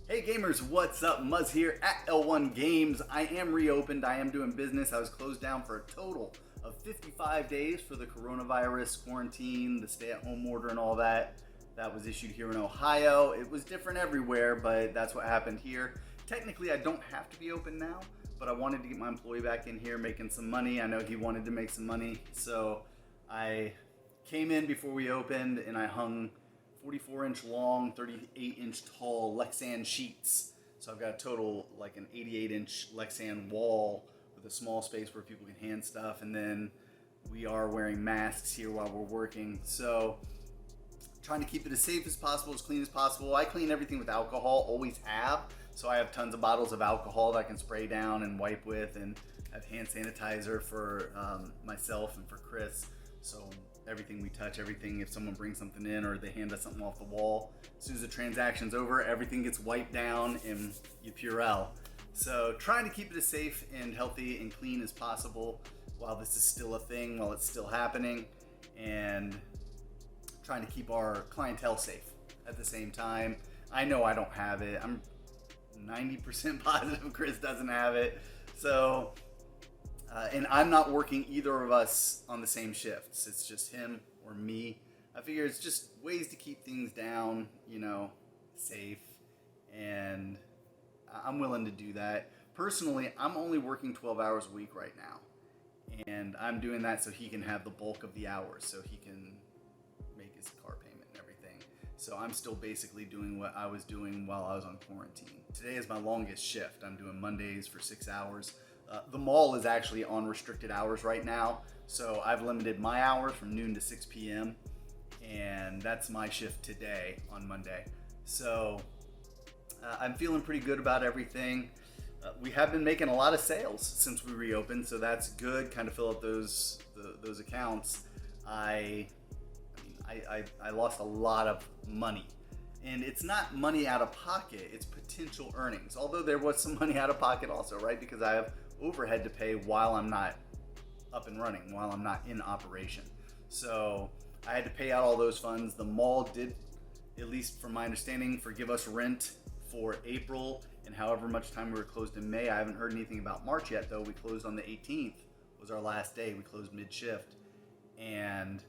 Hey gamers, what's up? Muzz here at L1 Games. I am reopened, I am doing business. I was closed down for a total of 55 days for the coronavirus quarantine, the stay-at-home order and all that. That was issued here in Ohio. It was different everywhere, but that's what happened here. Technically, I don't have to be open now, but I wanted to get my employee back in here making some money. I know he wanted to make some money, so I came in before we opened and I hung 44-inch long, 38-inch tall Lexan sheets. So I've got a total like an 88-inch Lexan wall with a small space where people can hand stuff, and then we are wearing masks here while we're working. So trying to keep it as safe as possible, as clean as possible. I clean everything with alcohol, always have. So I have tons of bottles of alcohol that I can spray down and wipe with, and have hand sanitizer for myself and for Chris. So everything we touch, everything, if someone brings something in or they hand us something off the wall, as soon as the transaction's over, everything gets wiped down and you Purell. So trying to keep it as safe and healthy and clean as possible while this is still a thing, while it's still happening, and trying to keep our clientele safe at the same time. I know I don't have it. I'm 90% positive Chris doesn't have it. So and I'm not working either of us on the same shifts. It's just him or me. I figure it's just ways to keep things down, safe, and I'm willing to do that. Personally, I'm only working 12 hours a week right now, and I'm doing that so he can have the bulk of the hours, so he can make his car payment and everything. So I'm still basically doing what I was doing while I was on quarantine. Today is my longest shift. I'm doing Mondays for 6 hours. The mall is actually on restricted hours right now, so I've limited my hours from noon to 6 p.m. and that's my shift today on Monday. So I'm feeling pretty good about everything. We have been making a lot of sales since we reopened, so that's good. Kind of fill up those accounts. I lost a lot of money. And it's not money out of pocket, it's potential earnings. Although there was some money out of pocket also, right? Because I have overhead to pay while I'm not up and running, while I'm not in operation. So I had to pay out all those funds. The mall did, at least from my understanding, forgive us rent for April and however much time we were closed in May. I haven't heard anything about March yet though. We closed on the 18th, was our last day. We closed mid-shift. And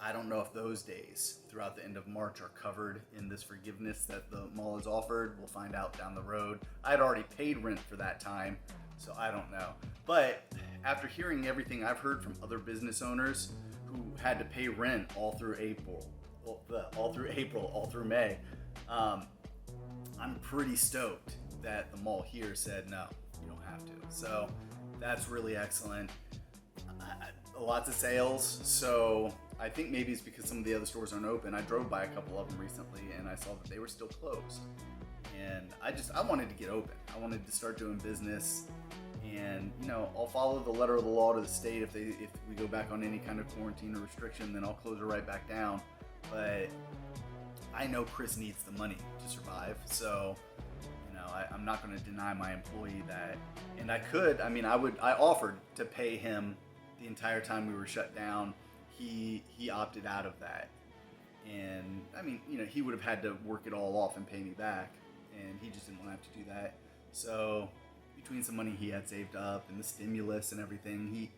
I don't know if those days throughout the end of March are covered in this forgiveness that the mall has offered. We'll find out down the road. I had already paid rent for that time, so I don't know. But after hearing everything I've heard from other business owners who had to pay rent all through April, all through May, I'm pretty stoked that the mall here said, no, you don't have to. So that's really excellent. Lots of sales, so I think maybe it's because some of the other stores aren't open. I drove by a couple of them recently and I saw that they were still closed. And I wanted to get open. I wanted to start doing business, and I'll follow the letter of the law to the state. If we go back on any kind of quarantine or restriction, then I'll close it right back down. But I know Chris needs the money to survive, so I'm not going to deny my employee that. And I offered to pay him the entire time we were shut down. He opted out of that, and he would have had to work it all off and pay me back, and he just didn't want to have to do that. So between some money he had saved up and the stimulus and everything,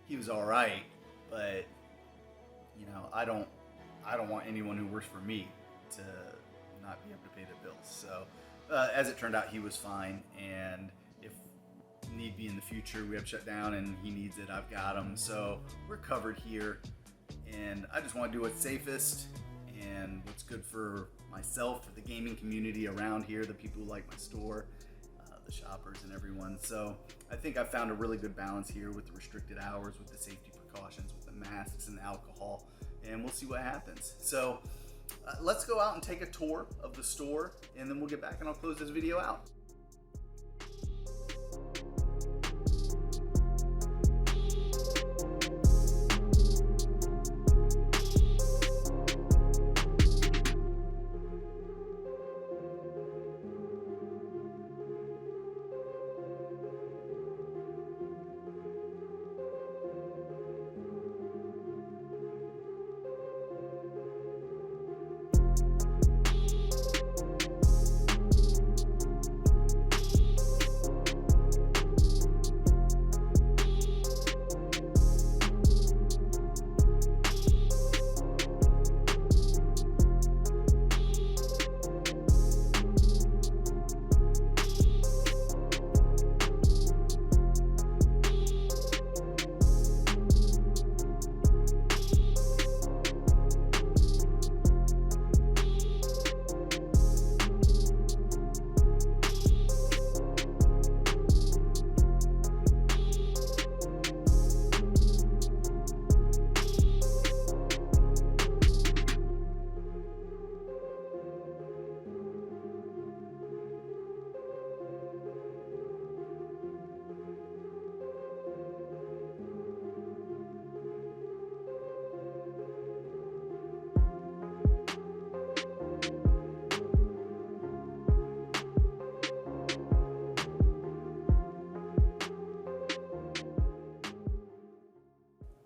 he was all right. But I don't want anyone who works for me to not be able to pay their bills. So as it turned out, he was fine, and if need be in the future we have shut down and he needs it, I've got him. So we're covered here. And I just want to do what's safest and what's good for myself, for the gaming community around here, the people who like my store, the shoppers and everyone. So I think I found a really good balance here with the restricted hours, with the safety precautions, with the masks and the alcohol, and we'll see what happens. So let's go out and take a tour of the store, and then we'll get back and I'll close this video out.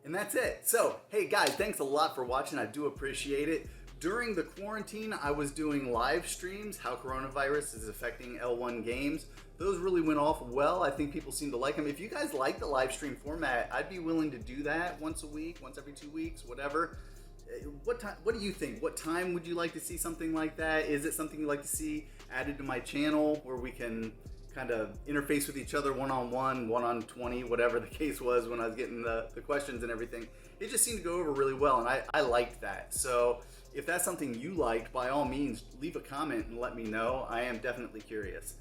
And that's it. So, hey guys, thanks a lot for watching. I do appreciate it. During the quarantine, I was doing live streams, how coronavirus is affecting L1 games. Those really went off well. I think people seem to like them. If you guys like the live stream format, I'd be willing to do that once a week, once every 2 weeks, whatever. What do you think? What time would you like to see something like that? Is it something you'd like to see added to my channel where we can kind of interface with each other one-on-one, 1-on-20, whatever the case was when I was getting the questions and everything? It just seemed to go over really well, and I liked that. So if that's something you liked, by all means, leave a comment and let me know. I am definitely curious.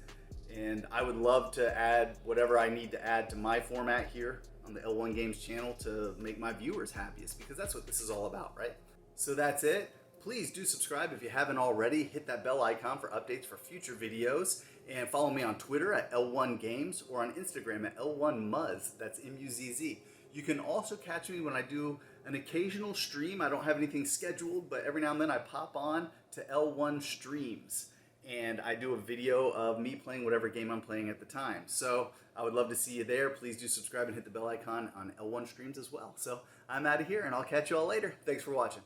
And I would love to add whatever I need to add to my format here on the L1 Games channel to make my viewers happiest, because that's what this is all about, right? So that's it. Please do subscribe if you haven't already. Hit that bell icon for updates for future videos. And follow me on Twitter at L1 Games or on Instagram at L1Muzz. That's M-U-Z-Z. You can also catch me when I do an occasional stream. I don't have anything scheduled, but every now and then I pop on to L1 Streams. And I do a video of me playing whatever game I'm playing at the time. So I would love to see you there. Please do subscribe and hit the bell icon on L1 Streams as well. So I'm out of here, and I'll catch you all later. Thanks for watching.